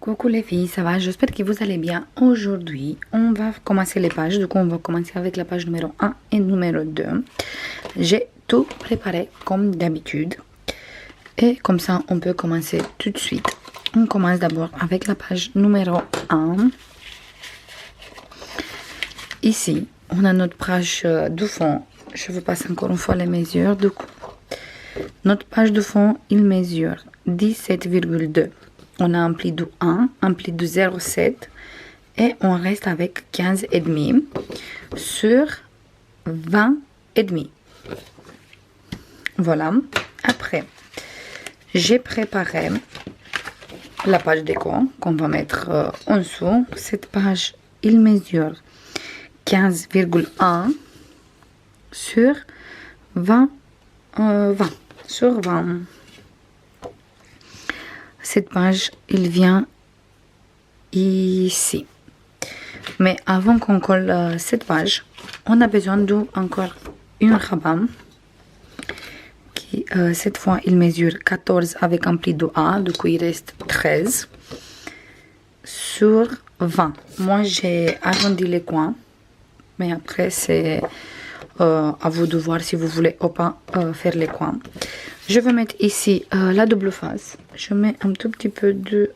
Coucou les filles, ça va? J'espère que vous allez bien. Aujourd'hui, on va commencer les pages. Du coup, on va commencer avec la page numéro 1 et numéro 2. J'ai tout préparé comme d'habitude. Et comme ça, on peut commencer tout de suite. On commence d'abord avec la page numéro 1. Ici, on a notre page de fond. Je vous passe encore une fois les mesures. Du coup, notre page de fond, il mesure 17,2. On a un pli de 1, un pli de 0,7 et on reste avec 15,5 sur 20,5. Voilà. Après, j'ai préparé la page déco qu'on va mettre en dessous. Cette page, il mesure 15,1 sur 20. Sur 20. Cette page, il vient ici. Mais avant qu'on colle cette page, on a besoin d'encore une rabat qui, cette fois, il mesure 14 avec un pli de A, du coup il reste 13 sur 20. Moi, j'ai arrondi les coins, mais après, c'est à vous de voir si vous voulez ou pas faire les coins. Je vais mettre ici la double face. Je mets un tout petit peu de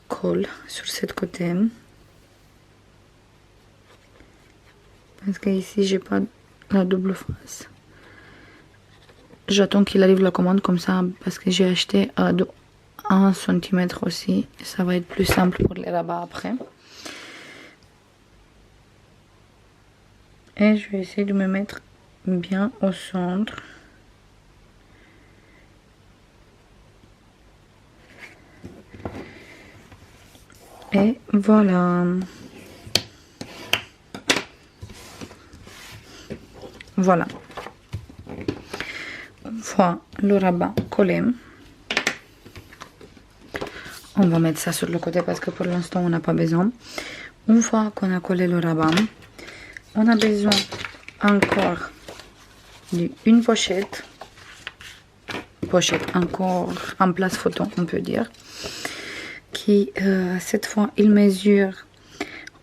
colle sur cette côté. Parce que ici, j'ai pas la double face. J'attends qu'il arrive la commande comme ça parce que j'ai acheté de 1 cm aussi. Ça va être plus simple pour les rabats après. Et je vais essayer de me mettre bien au centre. Et voilà. Voilà. Une fois le rabat collé, on va mettre ça sur le côté parce que pour l'instant on n'a pas besoin. Une fois qu'on a collé le rabat, on a besoin encore d'une pochette. Pochette encore en place photo, on peut dire. Qui, cette fois, il mesure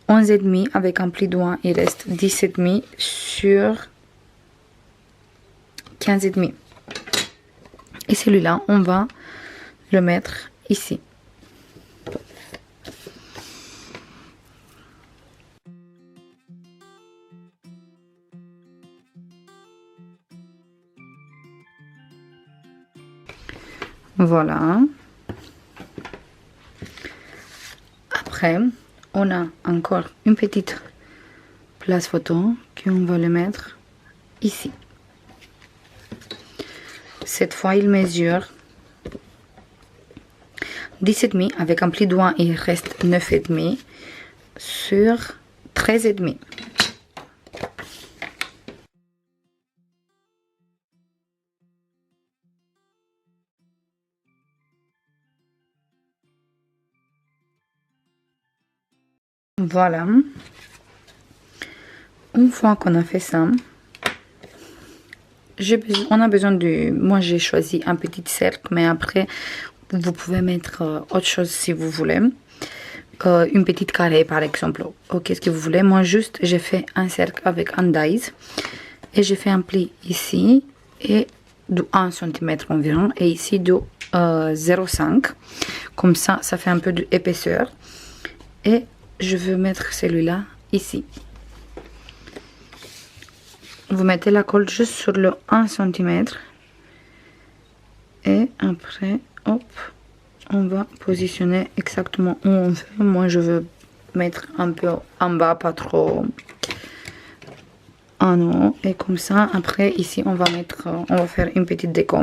11,5 avec un pli de 1, il reste 17,5 sur 15,5. Et celui-là, on va le mettre ici. Voilà. Après, on a encore une petite place photo qu'on va le mettre ici. Cette fois, il mesure 17,5 avec un pli de 1, il reste 9,5 sur 13,5. Voilà. Une fois qu'on a fait ça, on a besoin de... Moi, j'ai choisi un petit cercle, mais après, vous pouvez mettre autre chose si vous voulez. Une petite carré, par exemple. Ok, ce que vous voulez. Moi, juste, j'ai fait un cercle avec un dies. Et j'ai fait un pli ici. Et de 1 cm environ. Et ici, de 0,5. Comme ça, ça fait un peu d'épaisseur. Et je veux mettre celui-là ici. Vous mettez la colle juste sur le 1 cm. Et après, hop, on va positionner exactement où on veut. Moi, je veux mettre un peu en bas, pas trop en haut. Et comme ça, après, ici, on va faire une petite déco.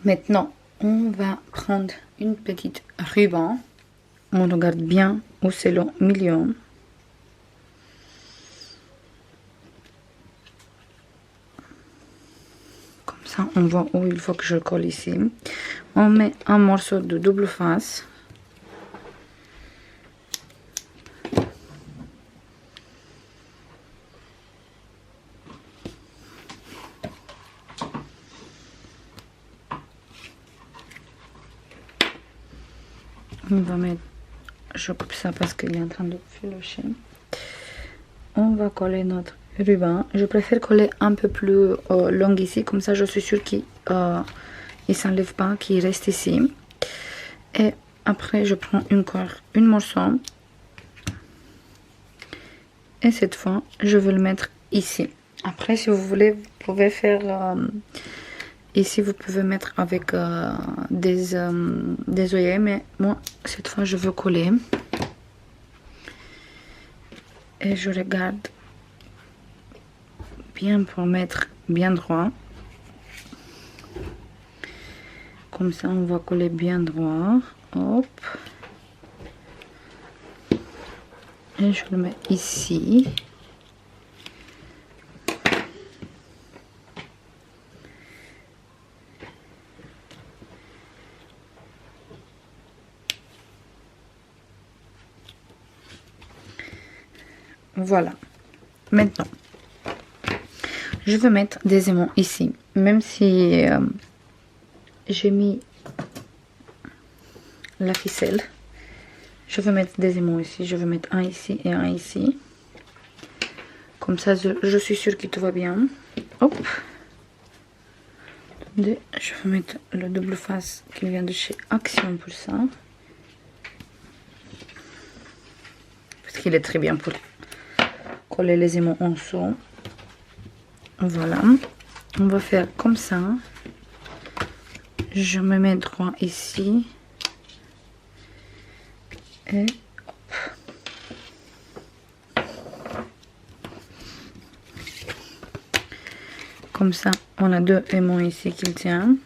Maintenant, on va prendre une petite ruban. On regarde bien où c'est le milieu. Comme ça, on voit où il faut que je colle ici. On met un morceau de double face. On va mettre, je coupe ça parce qu'il est en train de filocher. On va coller notre ruban. Je préfère coller un peu plus long ici, comme ça je suis sûre qu'il ne s'enlève pas, qu'il reste ici. Et après je prends encore une morceau. Et cette fois je vais le mettre ici. Après si vous voulez, vous pouvez faire ici, vous pouvez mettre avec des œillets, mais moi cette fois je veux coller. Et je regarde bien pour mettre bien droit. Comme ça on va coller bien droit. Hop. Et je le mets ici. Voilà. Maintenant, je vais mettre des aimants ici. Même si j'ai mis la ficelle, je vais mettre des aimants ici. Je vais mettre un ici et un ici. Comme ça, je suis sûre que tout va bien. Hop. Je vais mettre le double face qui vient de chez Action pour ça. Parce qu'il est très bien pour coller les aimants en dessous. Voilà. On va faire comme ça. Je me mets droit ici. Et hop. Comme ça, on a deux aimants ici qui tiennent.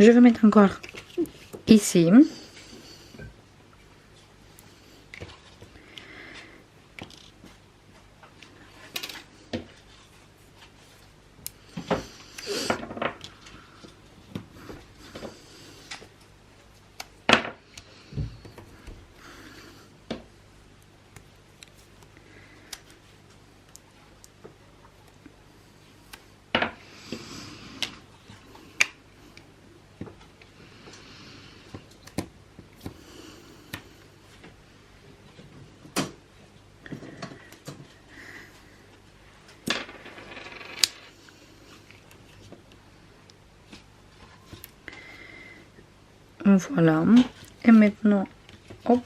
Je vais mettre encore ici. Voilà. Et maintenant, hop,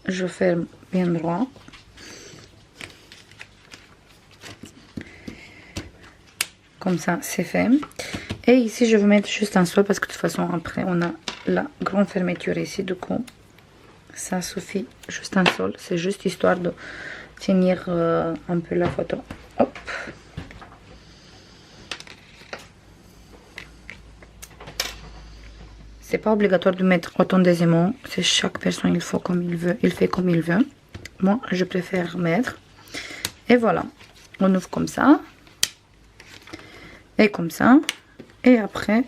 je ferme bien droit. Comme ça, c'est fait. Et ici, je vais mettre juste un sol parce que de toute façon, après, on a la grande fermeture ici. Du coup, ça suffit. Juste un sol. C'est juste histoire de tenir un peu la photo. Hop. C'est pas obligatoire de mettre autant d'aimants. C'est chaque personne, il faut comme il veut. Il fait comme il veut. Moi, je préfère mettre. Et voilà. On ouvre comme ça. Et comme ça. Et après,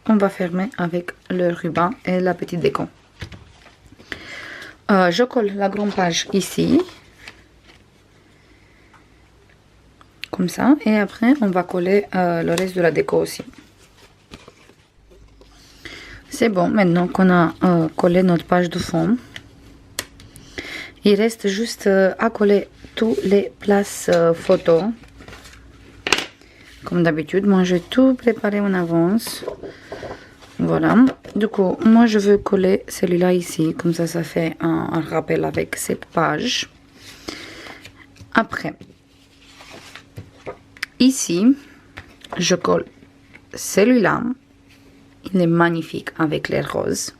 on va fermer avec le ruban et la petite déco. Je colle la grande page ici. Comme ça. Et après, on va coller le reste de la déco aussi. C'est bon, maintenant qu'on a collé notre page de fond, il reste juste à coller toutes les places photos. Comme d'habitude, moi j'ai tout préparé en avance. Voilà, du coup, moi je veux coller celui-là ici, comme ça, ça fait un rappel avec cette page. Après, ici, je colle celui-là. Il est magnifique avec les roses.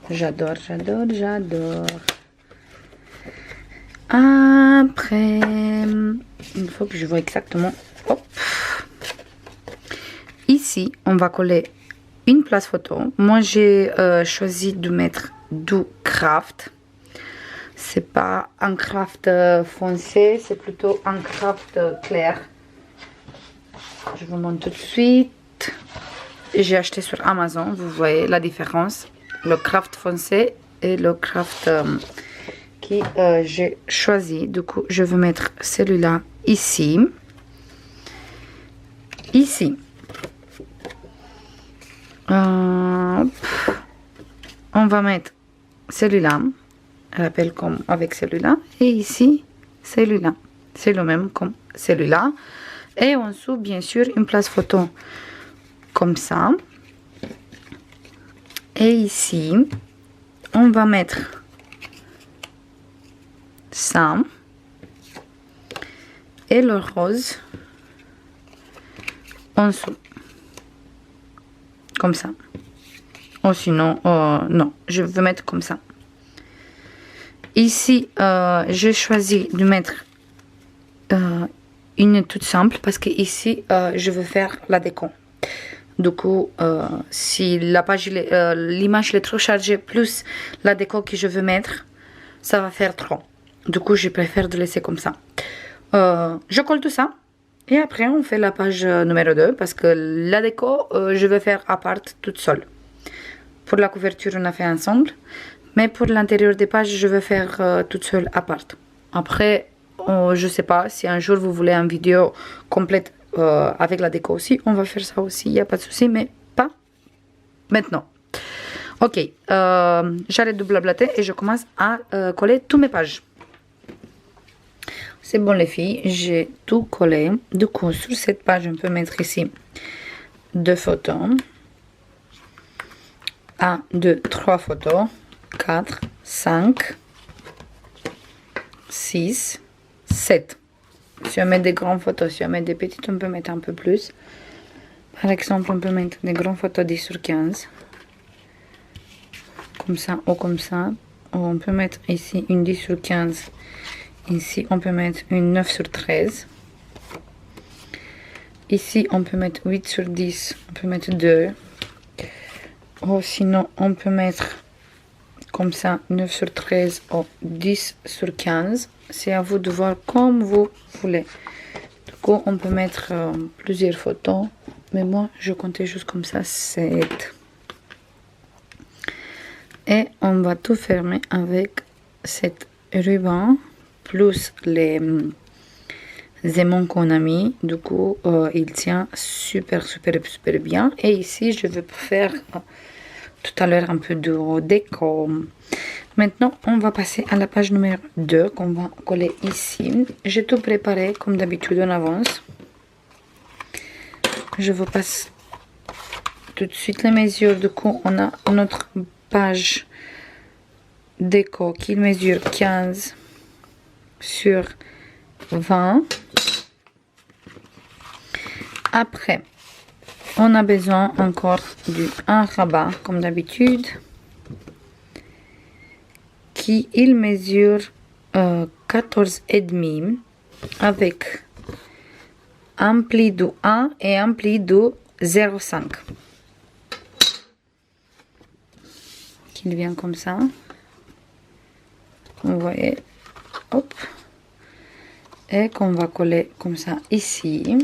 J'adore, j'adore, j'adore. Après, il faut que je vois exactement. Hop. Ici, on va coller une place photo. Moi, j'ai choisi de mettre du craft. C'est pas un craft foncé, c'est plutôt un craft clair. Je vous montre tout de suite. J'ai acheté sur Amazon, vous voyez la différence. Le craft foncé et le craft qui j'ai choisi. Du coup, je vais mettre celui-là ici. Ici. On on va mettre celui-là, rappel comme avec celui-là, et ici, celui-là. C'est le même comme celui-là. Et en dessous, bien sûr, une place photo comme ça. Et ici, on va mettre ça. Et le rose en dessous. Comme ça. Ou sinon, non, je veux mettre comme ça. Ici, j'ai choisi de mettre une toute simple parce que ici, je veux faire la déco. Du coup, si la page, l'image est trop chargée, plus la déco que je veux mettre, ça va faire trop. Du coup, je préfère de laisser comme ça. Je colle tout ça. Et après, on fait la page numéro 2 parce que la déco, je vais faire à part toute seule. Pour la couverture, on a fait ensemble. Mais pour l'intérieur des pages, je vais faire toute seule à part. Après, je sais pas si un jour vous voulez une vidéo complète avec la déco aussi, on va faire ça aussi, il n'y a pas de souci, mais pas maintenant. Ok, j'arrête de blablater et je commence à coller toutes mes pages. C'est bon les filles, j'ai tout collé. Du coup, sur cette page, on peut mettre ici 2 photos. 1, 2, 3 photos. 4, 5, 6, 7. Si on met des grandes photos, si on met des petites, on peut mettre un peu plus. Par exemple, on peut mettre des grandes photos 10 sur 15. Comme ça ou comme ça. Ou on peut mettre ici une 10 sur 15. Ici, on peut mettre une 9 sur 13. Ici, on peut mettre 8 sur 10. On peut mettre 2. Ou sinon, on peut mettre comme ça 9 sur 13 ou 10 sur 15. C'est à vous de voir comme vous voulez. Du coup, on peut mettre plusieurs photos. Mais moi, je comptais juste comme ça 7. Et on va tout fermer avec cette ruban. Plus les aimants qu'on a mis. Du coup, il tient super bien. Et ici, je vais faire tout à l'heure un peu de déco. Maintenant, on va passer à la page numéro 2 qu'on va coller ici. J'ai tout préparé comme d'habitude en avance. Je vous passe tout de suite les mesures. Du coup, on a notre page déco qui mesure 15 sur 20. Après, on a besoin encore d'un rabat comme d'habitude qui il mesure 14,5 avec un pli de 1 et un pli de 0,5 qui vient comme ça. Vous voyez, hop, et qu'on va coller comme ça ici.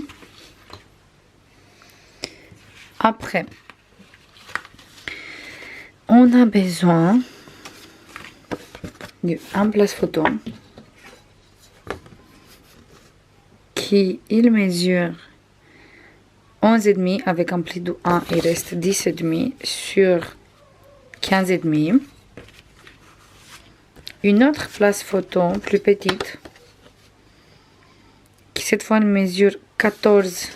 Après, on a besoin d'un place photo qui il mesure 11,5 avec un pli de 1, il reste 10,5 sur 15,5. Une autre place photo plus petite qui cette fois mesure 14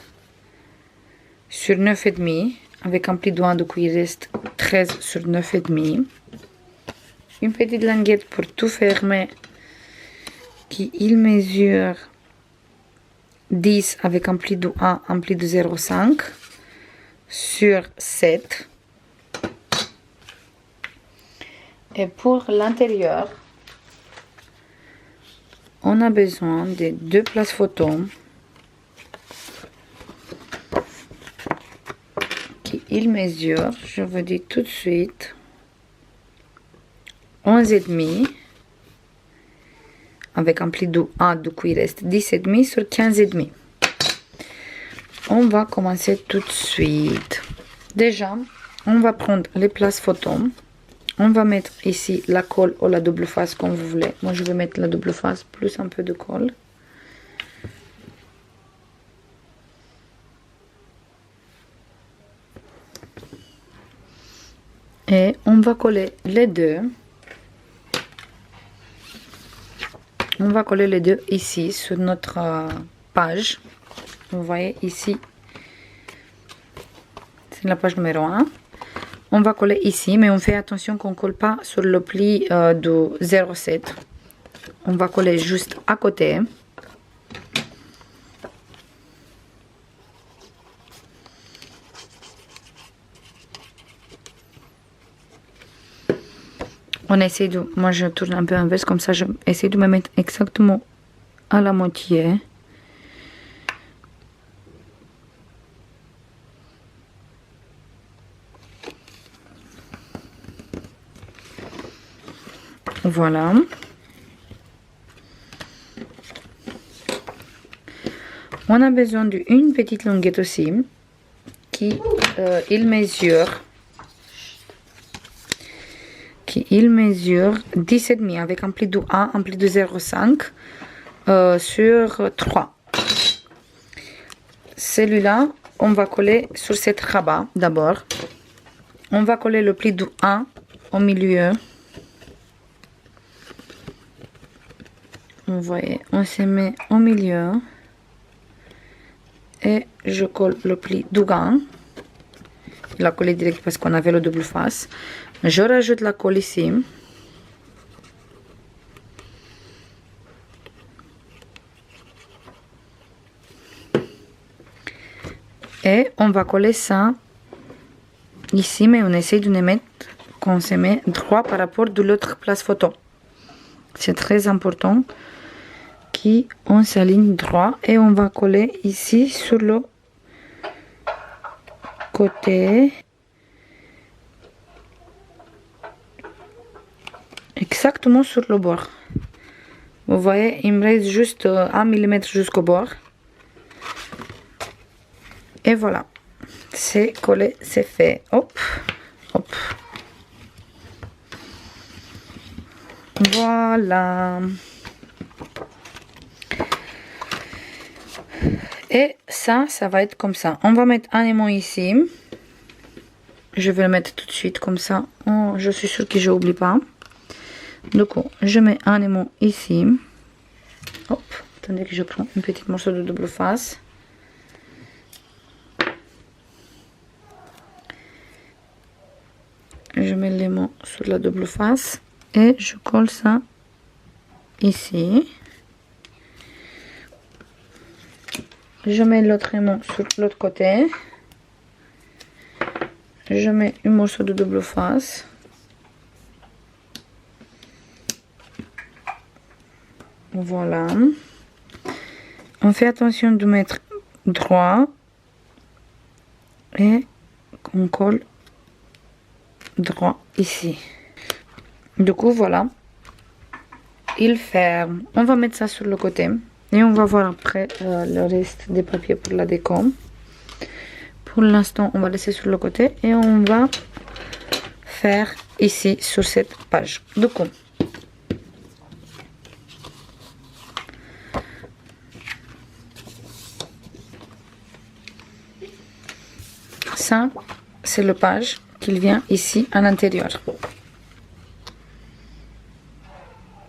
sur 9,5 avec un pli de 1, du coup il reste 13 sur 9,5. Une petite languette pour tout fermer qui il mesure 10 avec un pli de 1, un pli de 0,5 sur 7. Et pour l'intérieur, on a besoin de 2 places photos qui il mesure, je vous dis tout de suite, 11,5 avec un pli de 1, du coup il reste 10,5 sur 15,5. On va commencer tout de suite. Déjà, on va prendre les places photos. On va mettre ici la colle ou la double face comme vous voulez. Moi, je vais mettre la double face plus un peu de colle. Et on va coller les deux. On va coller les deux ici sur notre page. Vous voyez ici, c'est la page numéro 1. On va coller ici, mais on fait attention qu'on ne colle pas sur le pli de 0,7. On va coller juste à côté. On essaie de... Moi, je tourne un peu inverse, comme ça, je essaie de me mettre exactement à la moitié. Voilà. On a besoin d'une petite languette aussi, qui il mesure 10,5 avec un pli de 1, un pli de 0,5 sur 3. Celui-là, on va coller sur cette rabat d'abord. On va coller le pli de 1 au milieu. Vous voyez, on se met au milieu. Et je colle le pli du gant. Il a collé direct parce qu'on avait le double face. Je rajoute la colle ici. Et on va coller ça ici, mais on essaie de ne mettre qu'on se met droit par rapport de l'autre place photo. C'est très important qu'on s'aligne droit et on va coller ici sur le côté. Exactement sur le bord. Vous voyez, il me reste juste 1 mm jusqu'au bord. Et voilà. C'est collé, c'est fait. Hop, hop. Voilà. Et ça va être comme ça. On va mettre un aimant ici. Je vais le mettre tout de suite comme ça. Oh, je suis sûre que je n'oublie pas. Du coup, je mets un aimant ici. Hop, attendez que je prends une petite morceau de double face. Je mets l'aimant sur la double face et je colle ça ici. Je mets l'autre aimant sur l'autre côté. Je mets un morceau de double face. Voilà. On fait attention de mettre droit et on colle droit ici. Du coup, voilà. Il ferme. On va mettre ça sur le côté et on va voir après le reste des papiers pour la déco. Pour l'instant, on va laisser sur le côté et on va faire ici sur cette page. Du coup, ça, c'est le page qu'il vient ici à l'intérieur.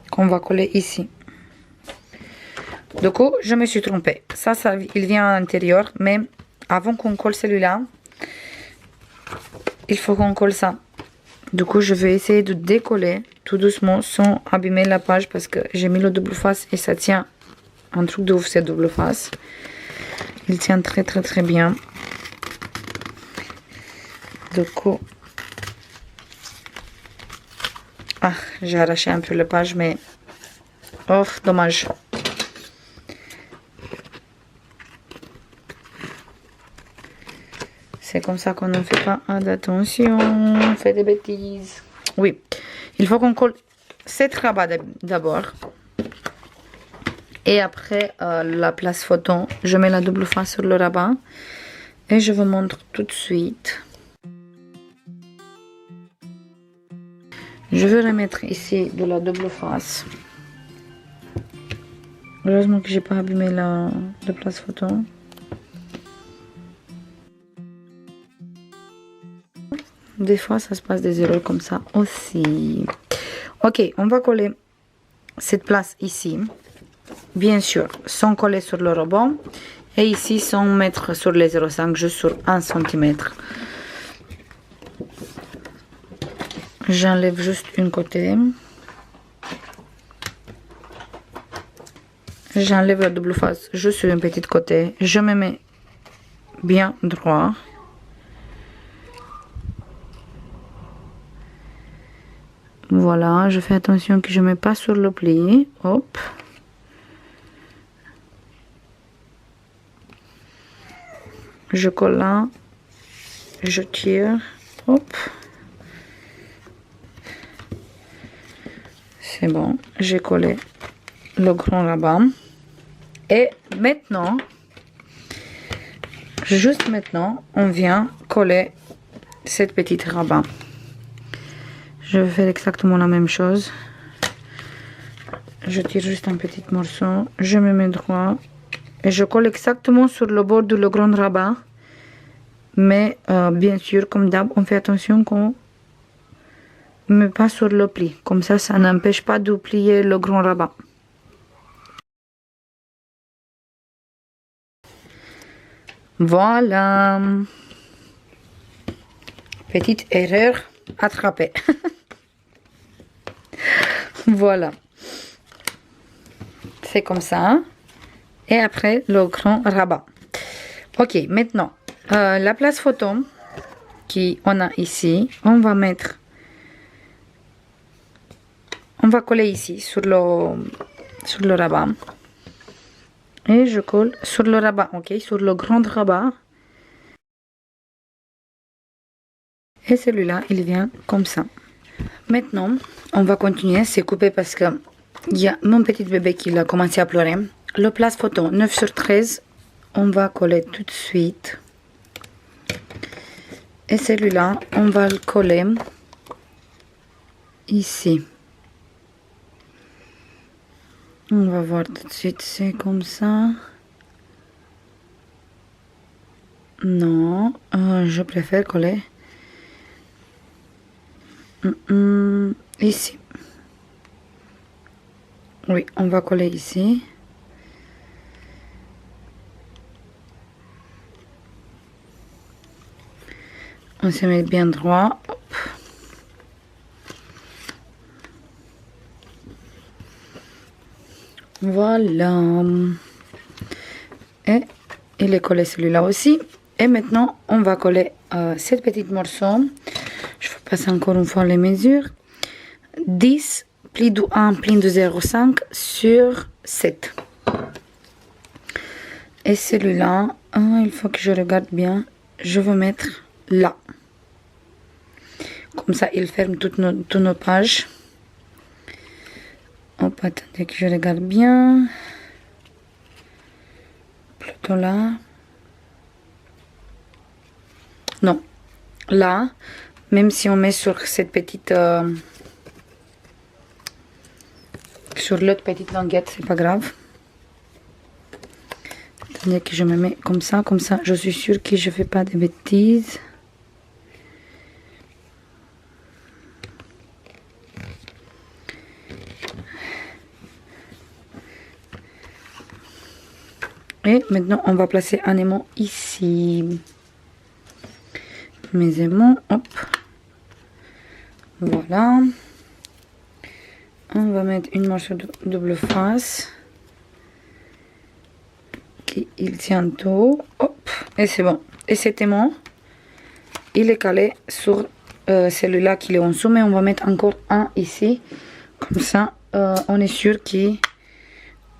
Qu'on va coller ici. Du coup, je me suis trompée. Ça, il vient à l'intérieur, mais avant qu'on colle celui-là, il faut qu'on colle ça. Du coup, je vais essayer de décoller tout doucement sans abîmer la page parce que j'ai mis le double face et ça tient un truc de ouf, cette double face. Il tient très très très bien. Du coup, ah, j'ai arraché un peu la page, mais oh, dommage. C'est comme ça qu'on ne fait pas attention, on fait des bêtises. Oui, il faut qu'on colle cette rabat d'abord. Et après la place photo, je mets la double face sur le rabat. Et je vous montre tout de suite. Je vais remettre ici de la double face. Heureusement que j'ai pas abîmé la place photo. des fois ça se passe des erreurs comme ça aussi. Ok, on va coller cette place ici, bien sûr sans coller sur le rebond, et ici sans mettre sur les 0,5, juste sur 1 cm. J'enlève juste une côté. J'enlève la double face juste sur une petite côté. Je me mets bien droit. Voilà, je fais attention que je ne mets pas sur le pli. Hop. Je colle là. Je tire. Hop. C'est bon. J'ai collé le grand rabat. Et maintenant, juste maintenant, on vient coller cette petite rabat. Je vais faire exactement la même chose. Je tire juste un petit morceau. Je me mets droit. Et je colle exactement sur le bord du grand rabat. Mais bien sûr, comme d'hab, on fait attention qu'on ne met pas sur le pli. Comme ça n'empêche pas de plier le grand rabat. Voilà. Petite erreur attrapée. Voilà. C'est comme ça. Et après, le grand rabat. Ok, maintenant, la place photo qu'on a ici, on va coller ici sur le rabat. Et je colle sur le rabat, ok, sur le grand rabat. Et celui-là, il vient comme ça. Maintenant, on va continuer, c'est coupé parce que il y a mon petit bébé qui a commencé à pleurer. Le place photo 9 sur 13, on va coller tout de suite. Et celui-là, on va le coller ici. On va voir tout de suite, c'est comme ça. Non, je préfère coller ici. Oui, on va coller ici. On se met bien droit. Hop. Voilà. Et il est collé celui-là aussi. Et maintenant, on va coller cette petite morceau. Je vais passer encore une fois les mesures. 10, pli de 1, pli de 0,5 sur 7. Et celui-là, il faut que je regarde bien. Je vais mettre là. Comme ça, il ferme toutes nos pages. Hop, attendez que je regarde bien. Plutôt là. Non. Là, même si on met sur cette petite... sur l'autre petite languette, c'est pas grave. Attendez que je me mets comme ça je suis sûre que je fais pas de bêtises. Et maintenant, on va placer un aimant ici. Mes aimants, hop. Voilà. On va mettre une morceau de double face. Il tient tout. Hop. Et c'est bon. Et cet aimant, il est calé sur celui-là qui est en dessous. Mais on va mettre encore un ici. Comme ça, on est sûr que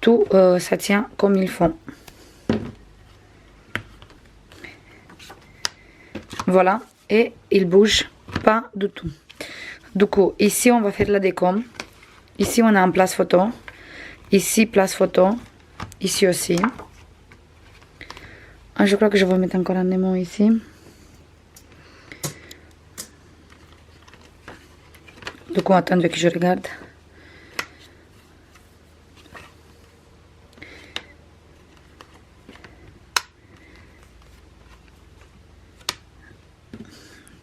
tout ça tient comme il faut. Voilà, et il bouge pas du tout. Du coup, ici on va faire la décom. Ici on a un place photo. Ici place photo. Ici aussi. Ah, je crois que je vais mettre encore un aimant ici. Du coup, attendez que je regarde.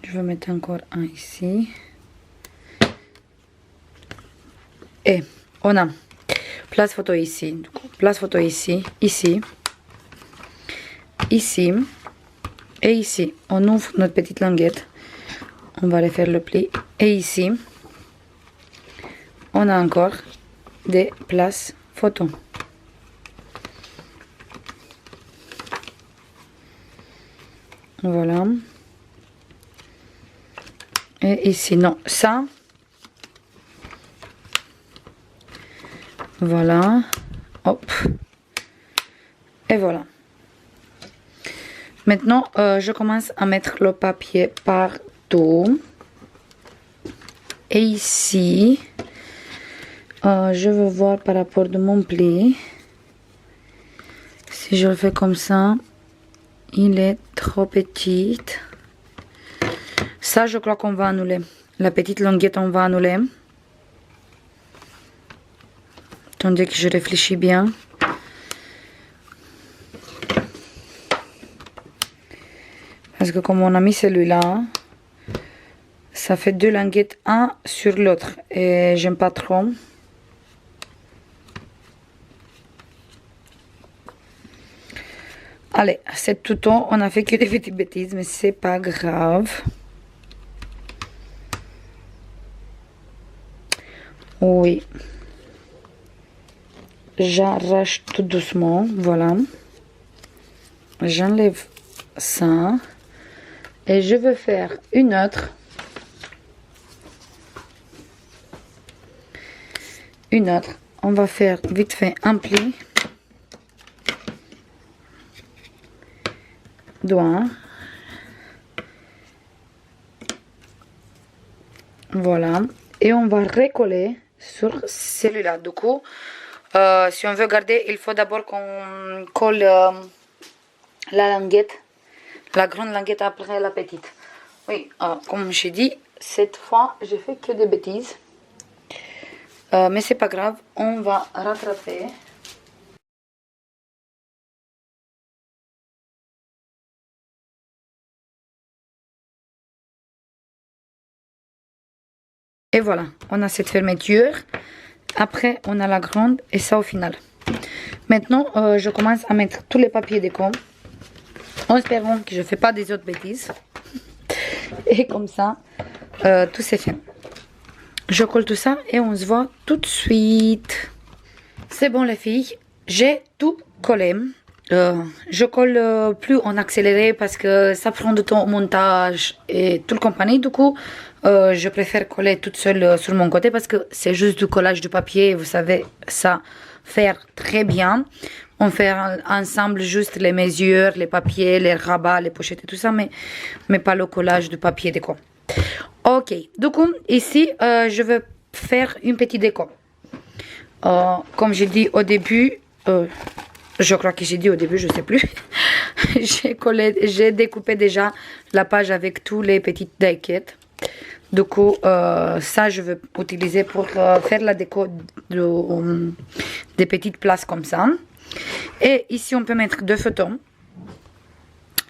Je vais mettre encore un ici. Et on a place photo ici, du coup, place photo ici, ici, ici et ici. On ouvre notre petite languette. On va aller faire le pli. Et ici, on a encore des places photo. Voilà. Et ici, non, ça. Voilà. Hop. Et voilà. Maintenant, je commence à mettre le papier partout. Et ici, je veux voir par rapport de mon pli. Si je le fais comme ça, il est trop petit. Ça, je crois qu'on va annuler. La petite languette, on va annuler. Attendez que je réfléchis bien. Parce que comme on a mis celui-là, ça fait deux languettes, un sur l'autre. Et j'aime pas trop. Allez, c'est tout le temps, on a fait que des petites bêtises, mais c'est pas grave. Oui. J'arrache tout doucement, voilà. J'enlève ça. Et je veux faire une autre. Une autre. On va faire vite fait un pli. Doigt. Voilà. Et on va recoller sur celui-là. Du coup, si on veut garder, il faut d'abord qu'on colle la languette. La grande languette après la petite. Oui, comme j'ai dit, cette fois, j'ai fait que des bêtises. Mais c'est pas grave, on va rattraper. Et voilà, on a cette fermeture. Après, on a la grande et ça au final. Maintenant, je commence à mettre tous les papiers déco. En espérant que je ne fais pas des autres bêtises. Et comme ça, tout c'est fait. Je colle tout ça et on se voit tout de suite. C'est bon les filles, j'ai tout collé. Je colle plus en accéléré parce que ça prend du temps au montage et toute compagnie. Du coup, je préfère coller toute seule sur mon côté parce que c'est juste du collage du papier. Vous savez ça faire très bien. On fait ensemble juste les mesures, les papiers, les rabats, les pochettes et tout ça, mais pas le collage du papier déco. Ok, du coup, ici, je vais faire une petite déco. Comme j'ai dit au début, je crois que j'ai dit au début, je sais plus. J'ai découpé déjà la page avec tous les petites daquettes. Du coup, ça je vais utiliser pour faire la déco des petites places comme ça. Et ici on peut mettre deux photos.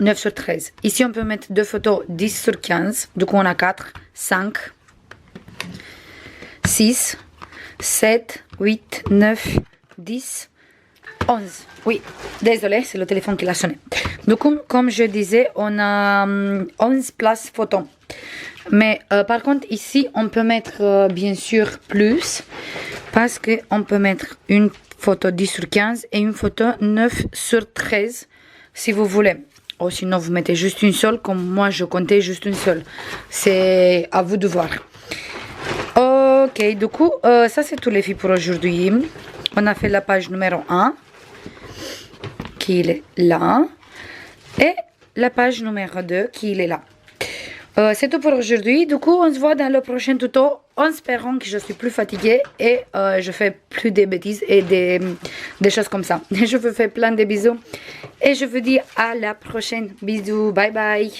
9 sur 13. Ici on peut mettre deux photos 10 sur 15. Du coup on a 4, 5, 6, 7, 8, 9, 10, 11. Oui, désolé, c'est le téléphone qui l'a sonné. Du coup, comme je disais, on a 11 places photos. Mais par contre, ici, on peut mettre bien sûr plus. Parce qu'on peut mettre une photo 10 sur 15 et une photo 9 sur 13 si vous voulez. Ou sinon, vous mettez juste une seule, comme moi, je comptais juste une seule. C'est à vous de voir. Ok, du coup, ça c'est tout les filles pour aujourd'hui. On a fait la page numéro 1, qui est là. Et la page numéro 2, qui est là. C'est tout pour aujourd'hui. Du coup, on se voit dans le prochain tuto en espérant que je suis plus fatiguée et je fais plus de bêtises et des choses comme ça. Je vous fais plein de bisous et je vous dis à la prochaine. Bisous, bye bye.